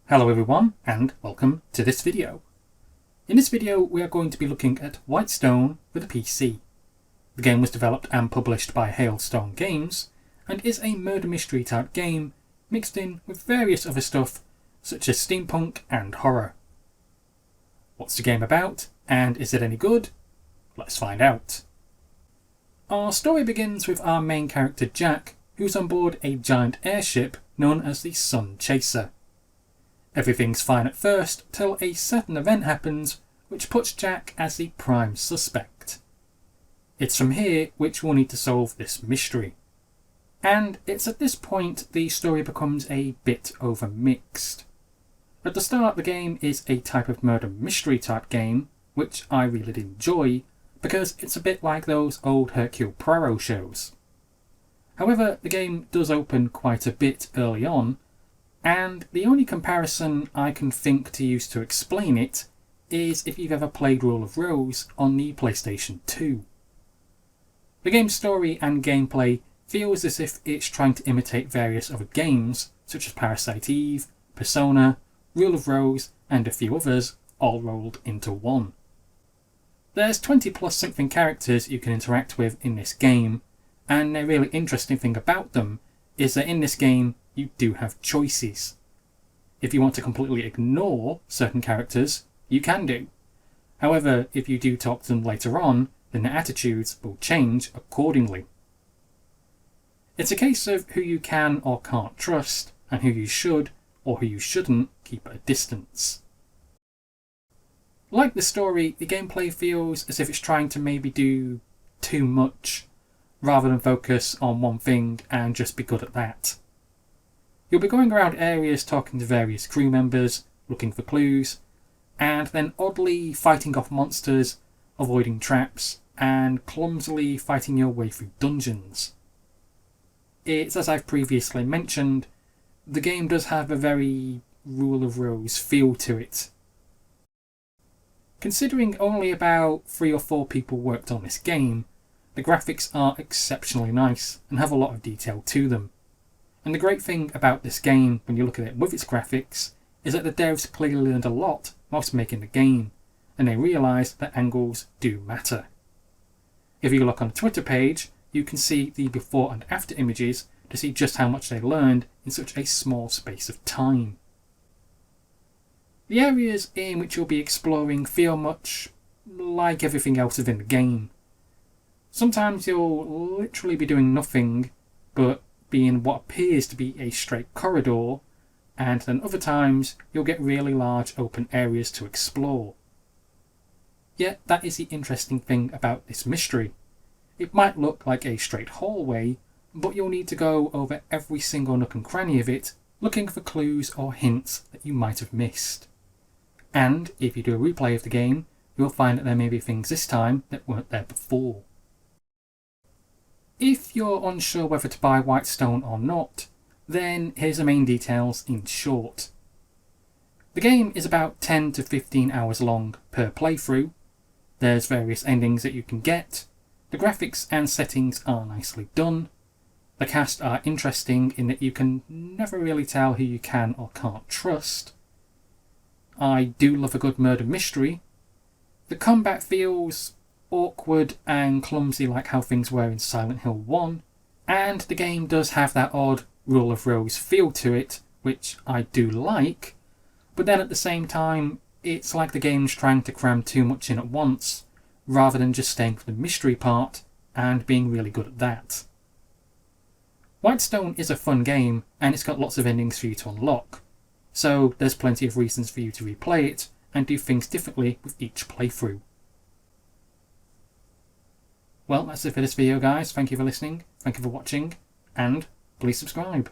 Hello everyone and welcome to this video. In this video we are going to be looking at Whitestone for the PC. The game was developed and published by Hailstone Games and is a murder mystery type game mixed in with various other stuff such as steampunk and horror. What's the game about and is it any good? Let's find out. Our story begins with our main character Jack, who's on board a giant airship known as the Sun Chaser. Everything's fine at first till a certain event happens which puts Jack as the prime suspect. It's from here which we'll need to solve this mystery. And it's at this point the story becomes a bit overmixed. At the start the game is a type of murder mystery type game which I really did enjoy because it's a bit like those old Hercule Poirot shows. However, the game does open quite a bit early on, and the only comparison I can think to use to explain it is if you've ever played Rule of Rose on the PlayStation 2. The game's story and gameplay feels as if it's trying to imitate various other games such as Parasite Eve, Persona, Rule of Rose and a few others all rolled into one. There's 20 plus something characters you can interact with in this game, and a really interesting thing about them is that in this game you do have choices. If you want to completely ignore certain characters, you can do. However, if you do talk to them later on, then their attitudes will change accordingly. It's a case of who you can or can't trust, and who you should or who you shouldn't keep at a distance. Like the story, the gameplay feels as if it's trying to maybe do too much, rather than focus on one thing and just be good at that. You'll be going around areas talking to various crew members, looking for clues, and then oddly fighting off monsters, avoiding traps, and clumsily fighting your way through dungeons. It's as I've previously mentioned, the game does have a very Rule of Rose feel to it. Considering only about 3 or 4 people worked on this game, the graphics are exceptionally nice and have a lot of detail to them. And the great thing about this game, when you look at it with its graphics, is that the devs clearly learned a lot whilst making the game, and they realised that angles do matter. If you look on the Twitter page, you can see the before and after images to see just how much they learned in such a small space of time. The areas in which you'll be exploring feel much like everything else within the game. Sometimes you'll literally be doing nothing but be in what appears to be a straight corridor, and then other times you'll get really large open areas to explore. Yet that is the interesting thing about this mystery. It might look like a straight hallway, but you'll need to go over every single nook and cranny of it looking for clues or hints that you might have missed. And if you do a replay of the game, you'll find that there may be things this time that weren't there before. If you're unsure whether to buy Whitestone or not, then here's the main details in short. The game is about 10 to 15 hours long per playthrough. There's various endings that you can get. The graphics and settings are nicely done. The cast are interesting in that you can never really tell who you can or can't trust. I do love a good murder mystery. The combat feels awkward and clumsy like how things were in Silent Hill 1, and the game does have that odd Rule of Rose feel to it, which I do like, but then at the same time it's like the game's trying to cram too much in at once, rather than just staying for the mystery part and being really good at that. Whitestone is a fun game, and it's got lots of endings for you to unlock, so there's plenty of reasons for you to replay it and do things differently with each playthrough. Well, that's it for this video guys, thank you for listening, thank you for watching, and please subscribe.